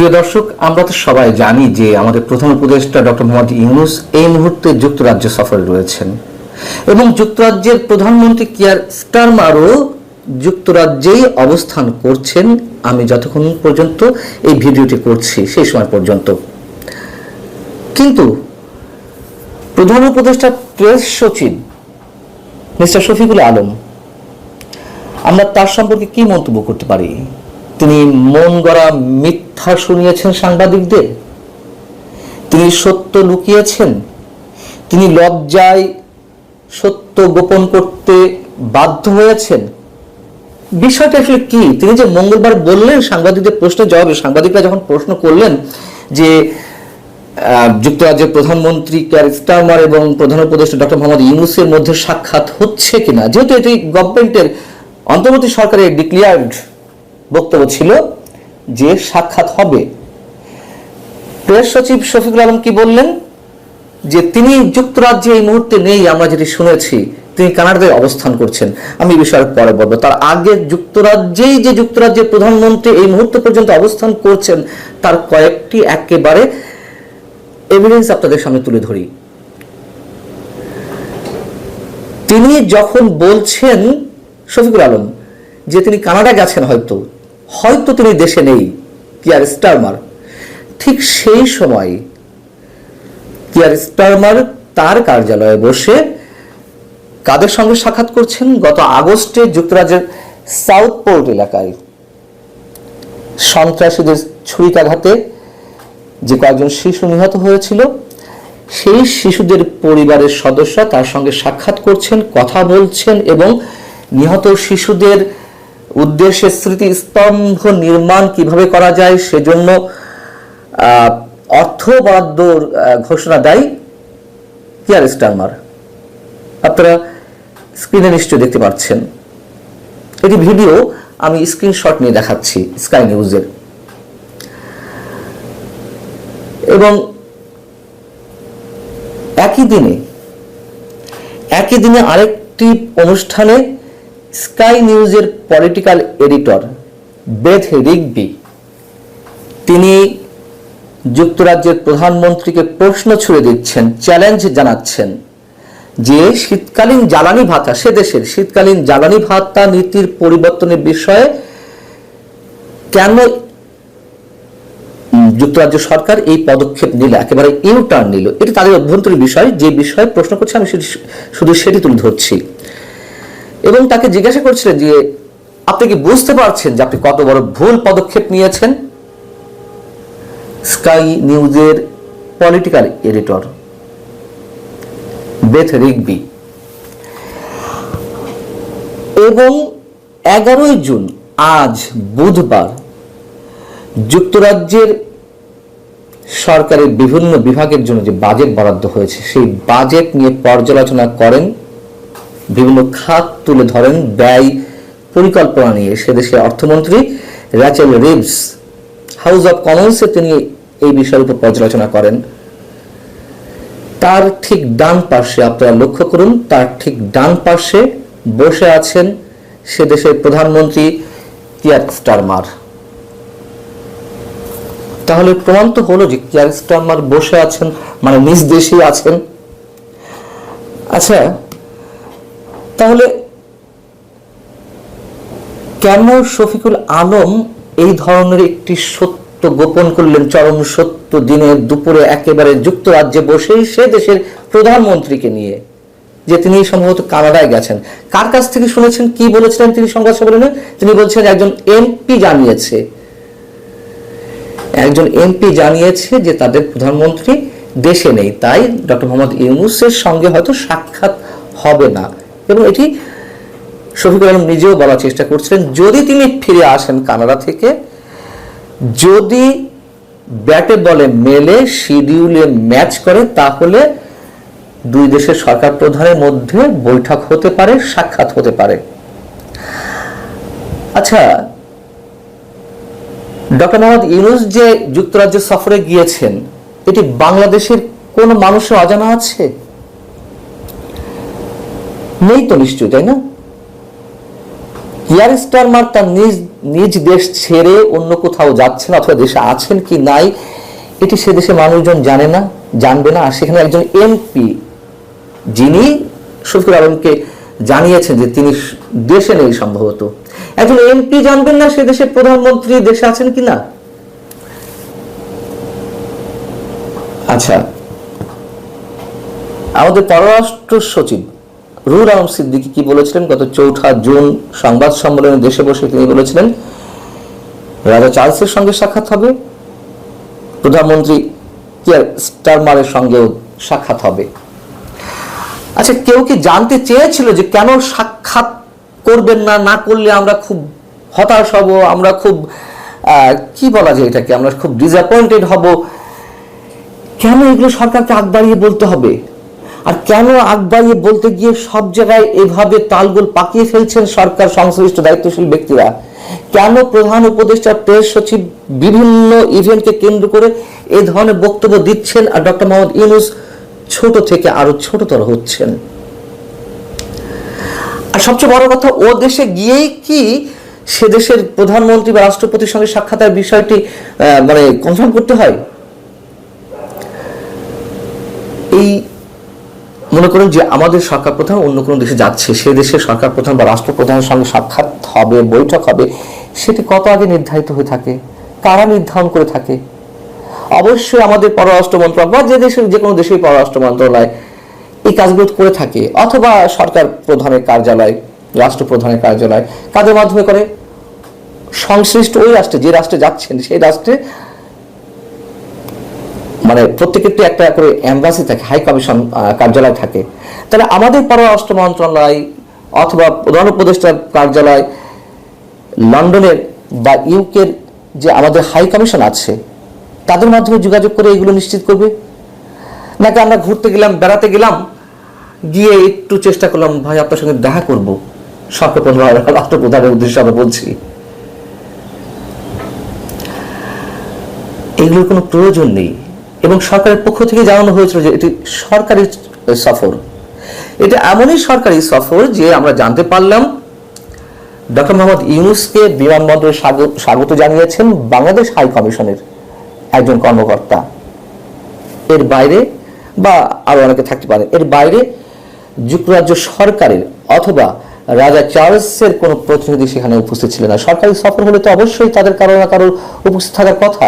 প্রিয় দর্শক, আমরা তো সবাই জানি যে আমাদের প্রধান উপদেষ্টা ডক্টর মোহাম্মদ ইউনূস এই মুহূর্তে যুক্তরাজ্য সফরে রয়েছেন এবং যুক্তরাজ্যের প্রধানমন্ত্রী কিয়ার স্টারমারও যুক্তরাজ্যেই অবস্থান করছেন। আমি যতক্ষণ পর্যন্ত এই ভিডিওটি করছি সেই সময় পর্যন্ত। কিন্তু প্রধান উপদেষ্টা প্রেস সচিব মিস্টার শফিকুল আলম, আমরা তার সম্পর্কে কি মন্তব্য করতে পারি? তিনি মন গড়া মিথ্যা শুনিয়েছেন সাংবাদিকদের, তিনি সত্য লুকিয়েছেন, তিনি লজ্জায় সত্য গোপন করতে বাধ্য হয়েছেন। বিষয়টা আসলে কি? তিনি যে মঙ্গলবার বললেন সাংবাদিকদের প্রশ্নের জবাবে, সাংবাদিকরা যখন প্রশ্ন করলেন যে যুক্তরাজ্যের প্রধানমন্ত্রী কিয়ার স্টারমার এবং প্রধান উপদেষ্টা ডক্টর মোহাম্মদ ইউনূসের মধ্যে সাক্ষাৎ হচ্ছে কিনা, যেহেতু এটি গভর্নমেন্টের অন্তর্বর্তী সরকারের ডিক্লেয়ার্ড বক্তব্য ছিল যে সাক্ষাৎ হবে, প্রেস সচিব শফিকুল আলম কি বললেন? যে তিনি যুক্তরাজ্যে এই মুহূর্তে নেই। আমরা যেটি শুনেছি তিনি কানাডায় অবস্থান করছেন। আমি এই বিষয়ে পরে বলবো। তার আগে যুক্তরাজ্যের প্রধানমন্ত্রী এই মুহূর্ত পর্যন্ত অবস্থান করছেন তার কয়েকটি একেবারে এভিডেন্স আপনাদের সামনে তুলে ধরি। তিনি যখন বলছেন শফিকুল আলম যে তিনি কানাডা গেছেন, হয়তো তিনি দেশে নেই কিয়ার স্টারমার, ঠিক সেই সময় কিয়ার স্টারমার তার কার্যালয়ে বসে কাদের সঙ্গে সাক্ষাৎ করছেন? গত আগস্টে যুক্তরাজ্যের সাউথপোর্ট এলাকায় সন্ত্রাসীদের ছুরিকাঘাতে যে কয়েকজন শিশু নিহত হয়েছিল, সেই শিশুদের পরিবারের সদস্যরা তার সঙ্গে সাক্ষাৎ করছেন, কথা বলছেন এবং নিহত শিশুদের উদ্দেশ্যে স্মৃতিস্তম্ভ নির্মাণ কিভাবে করা যায় সেজন্য অর্থ বরাদ্দ ঘোষণা দেয় কিয়ার স্টারমার। আপনারা স্ক্রিনে নিশ্চয় দেখতে পাচ্ছেন, এটি ভিডিও, আমি স্ক্রিনশট নিয়ে দেখাচ্ছি স্কাই নিউজের। এবং একই দিনে আরেকটি অনুষ্ঠানে স্কাই নিউজের পলিটিক্যাল এডিটর বেথ রিগবি তিনি যুক্তরাজ্যের প্রধানমন্ত্রীকে প্রশ্ন ছুড়ে দিচ্ছেন, চ্যালেঞ্জ জানাচ্ছেন যে শীতকালীন জ্বালানি ভাতা, সে দেশের শীতকালীন জ্বালানি ভাতা নীতির পরিবর্তনের বিষয়ে কেন যুক্তরাজ্য সরকার এই পদক্ষেপ নিল, একেবারে ইউটার্ন নিল। এটি তাদের অভ্যন্তরীণ বিষয়, যে বিষয়ে প্রশ্ন করছে আমি শুধু সেটি তুলে ধরছি। এবং তাকে জিজ্ঞাসা করছিলেন যে আপনি কি বুঝতে পারছেন যে আপনি কত বড় ভুল পদক্ষেপ নিয়েছেন? স্কাই নিউজের পলিটিক্যাল এডিটর বেথ রিগবি। এবং 11 জুন, আজ বুধবার, যুক্তরাজ্যের সরকারের বিভিন্ন বিভাগের জন্য যে বাজেট বরাদ্দ হয়েছে সেই বাজেট নিয়ে পর্যালোচনা করেন, বিভিন্ন খাত তুলে ধরেন, ব্যয় পরিকল্পনা নিয়ে সেদেশের অর্থমন্ত্রী র্যাচেল রিভস হাউস অব কমন্সে তিনি এই বিষয়ের উপর পর্যালোচনা করেন। তার ঠিক ডান পাশে, আপনারা লক্ষ্য করুন, তার ঠিক ডান পাশে বসে আছেন সে দেশের প্রধানমন্ত্রী কিয়ার স্টারমার। তাহলে প্রমাণ তো হলো যে কিয়ার স্টারমার বসে আছেন মানে নিজ দেশেই আছেন। আচ্ছা, তাহলে কেন শফিকুল আলম এই ধরনের একটি সত্য গোপন করলেন? চরম সত্য দিনের দুপুরে একেবারে যুক্তরাজ্যে বসেই সে দেশের প্রধানমন্ত্রীকে নিয়ে, যে তিনি সম্ভবত কানাডায় গেছেন। কার কাছ থেকে শুনেছেন, কি বলেছিলেন তিনি সংবাদ সম্মেলনে? তিনি বলছেন একজন এমপি জানিয়েছে যে তাদের প্রধানমন্ত্রী দেশে নেই, তাই ডক্টর মোহাম্মদ ইউনূসের সঙ্গে হয়তো সাক্ষাৎ হবে না। এবং এটি শফিকুল আলম নিজেও বলার চেষ্টা করছিলেন, যদি তিনি ফিরে আসেন কানাডা থেকে, যদি ব্যাটে বলে মেলে, শিডিউলে ম্যাচ করে, তাহলে দুই দেশের সরকার প্রধানের মধ্যে বৈঠক হতে পারে, সাক্ষাৎ হতে পারে। আচ্ছা, ডক্টর মোহাম্মদ ইউনূস যে যুক্তরাজ্য সফরে গিয়েছেন, এটি বাংলাদেশের কোন মানুষের অজানা আছে? নেই তো নিশ্চয়ই, তাই না? কিয়ার স্টারমার তার নিজ নিজ দেশ ছেড়ে অন্য কোথাও যাচ্ছেন অথবা দেশে আছেন কি নাই এটি সে দেশের মানুষজন জানে না, জানবে না। আর সেখানে একজন এমপি যিনি শফিকুল আলমকে জানিয়েছেন যে তিনি দেশে নেই, সম্ভবত একজন এমপি জানবেন না সে দেশের প্রধানমন্ত্রী দেশে আছেন কিনা? আচ্ছা, আমাদের পররাষ্ট্র সচিব রুহুল আলম সিদ্দিকী কি বলেছিলেন গত 4 জুন সংবাদ সম্মেলনে দেশে বসে? তিনি বলেছিলেন রাজা চার্লসের সঙ্গে সাক্ষাৎ হবে, প্রধানমন্ত্রী কিয়ার স্টারমারের সঙ্গেও সাক্ষাৎ হবে। আচ্ছা, কেউ কি জানতে চেয়েছিল যে কেন সাক্ষাৎ করবেন না, না করলে আমরা খুব হতাশ হব, আমরা খুব কি বলা যায় এটাকে, আমরা খুব ডিসঅ্যাপয়েন্টেড হব? কেন এগুলো সরকারকে আগ বাড়িয়ে বলতে হবে? আর কেন আগ বাড়িয়ে বলতে গিয়ে সব জায়গায় এভাবে তালগোল পাকিয়ে ফেলছেন সরকার সংশ্লিষ্ট দায়িত্বশীল ব্যক্তিরা? কেন প্রধান উপদেষ্টা, প্রেস সচিব বিভিন্ন ইভেন্টকে কেন্দ্র করে এই ধরনের বক্তব্য দিচ্ছেন আর ডক্টর মোহাম্মদ ইউনূস ছোট থেকে আরো ছোটতর হচ্ছেন? আর সবচেয়ে বড় কথা, ও দেশে গিয়েই কি সে দেশের প্রধানমন্ত্রী বা রাষ্ট্রপতির সঙ্গে সাক্ষাতের বিষয়টি মানে কনফার্ম করতে হয়? এই মনে করুন যে আমাদের সরকার প্রধান অন্য কোনো দেশে যাচ্ছে, সে দেশের সরকার প্রধান বা রাষ্ট্রপ্রধানের সঙ্গে সাক্ষাৎ হবে, বৈঠক হবে, সেটি কত আগে নির্ধারিত হয়ে থাকে? কারা নির্ধারণ করে থাকে? অবশ্যই আমাদের পররাষ্ট্র মন্ত্রণালয় বা যে দেশের যে কোনো দেশের পররাষ্ট্র মন্ত্রণালয় এই কাজগুলো করে থাকে, অথবা সরকার প্রধানের কার্যালয়, রাষ্ট্রপ্রধানের কার্যালয়। কাদের মাধ্যমে করে? সংশ্লিষ্ট ওই রাষ্ট্রে, যে রাষ্ট্রে যাচ্ছেন সেই রাষ্ট্রে মানে প্রত্যেকের তো একটা করে এমবাসি থাকে, হাই কমিশন কার্যালয় থাকে। তাহলে আমাদের পররাষ্ট্র মন্ত্রণালয় অথবা প্রধান উপদেষ্টার কার্যালয় লন্ডনের বা ইউকের যে আমাদের হাই কমিশন আছে তাদের মাধ্যমে যোগাযোগ করে এগুলো নিশ্চিত করবে? নাকি আমরা ঘুরতে গেলাম, বেড়াতে গেলাম, গিয়ে একটু চেষ্টা করলাম ভাই আপনার সঙ্গে দেখা করব, সরকার প্রধান রাষ্ট্রপ্রধানের উদ্দেশ্যে আমরা বলছি? এগুলোর কোনো প্রয়োজন নেই। এবং সরকারের পক্ষ থেকে জানানো হয়েছিল যে এটি সরকারি সফর। এটা এমনই সরকারি সফর যে আমরা জানতে পারলাম ডক্টর মোহাম্মদ ইউনূসকে বিমানবন্দরে স্বাগত জানিয়েছেন বাংলাদেশ হাই কমিশনের একজন কর্মকর্তা। এর বাইরে বা আরো অনেকে থাকতে পারে, এর বাইরে যুক্তরাজ্য সরকারের অথবা রাজা চার্লসের কোনো প্রতিনিধি সেখানে উপস্থিত ছিলেন না। সরকারি সফর হলে তো অবশ্যই তাদের কারো না কারো উপস্থিত থাকার কথা।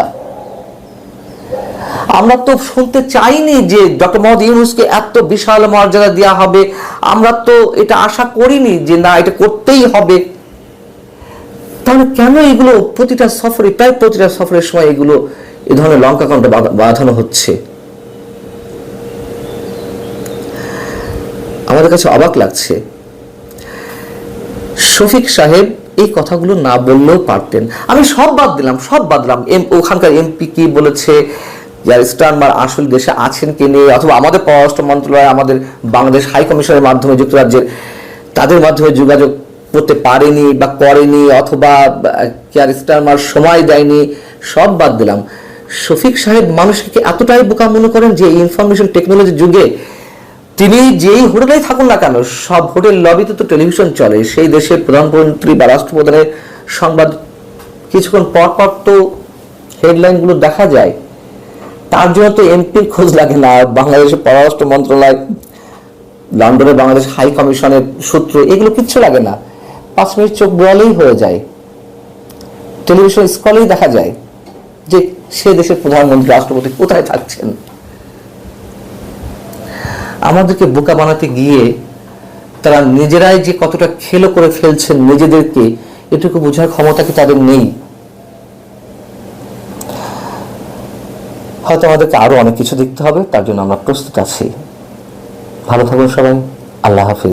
আমরা তো শুনতে চাইনি যে ডক্টর মোহাম্মদ ইউনূসকে এত বিশাল মর্যাদা দেওয়া হবে, আমরা তো এটা আশা করিনি যে না এটা করতেই হবে। তাহলে কেন এগুলো প্রতিটা সফরে, প্রায় প্রতিটা সফরের সময় এগুলো এ ধরনের লঙ্কা কাণ্ড বাঁধানো হচ্ছে? আমাদের কাছে অবাক লাগছে। শফিক সাহেব এই কথাগুলো না বললেও পারতেন। আমি সব বাদ দিলাম, ওখানকার এমপি কি বলেছে, স্টারমার আসল দেশে আছেন কি নেই, অথবা আমাদের পররাষ্ট্র মন্ত্রণালয় আমাদের বাংলাদেশ হাই কমিশনের মাধ্যমে যুক্তরাজ্যের তাদের মাধ্যমে যোগাযোগ করতে পারেনি বা করেনি, অথবা স্টারমার সময় দেয়নি, সব বাদ দিলাম। শফিক সাহেব মানুষকে এতটাই বোকা মনে করেন যে ইনফরমেশন টেকনোলজির যুগে তিনি যেই হোটেলেই থাকুন না কেন, সব হোটেল লবিতে তো টেলিভিশন চলে, সেই দেশের প্রধানমন্ত্রী বা রাষ্ট্রপ্রধানের সংবাদ কিছুক্ষণ পর পর তো হেডলাইনগুলো দেখা যায়। তার জন্য তো এমপির খোঁজ লাগে না, বাংলাদেশের পররাষ্ট্র মন্ত্রণালয়, লন্ডনের বাংলাদেশ হাই কমিশনের সূত্র, এগুলো কিচ্ছু লাগে না। 5 মিনিট চোখ বোলালেই হয়ে যায়, টেলিভিশন স্ক্রলেই দেখা যায় যে সে দেশের প্রধানমন্ত্রী, রাষ্ট্রপতি কোথায় থাকছেন। আমাদেরকে বোকা বানাতে গিয়ে তারা নিজেরাই যে কতটা খেলো করে ফেলছেন নিজেদেরকে, এটুকু বোঝার ক্ষমতা কি তাদের নেই? হয়তো আমাদেরকে আরো অনেক কিছু দেখতে হবে, তার জন্য আমরা প্রস্তুত আছি। ভালো থাকুন সবাই, আল্লাহ হাফিজ।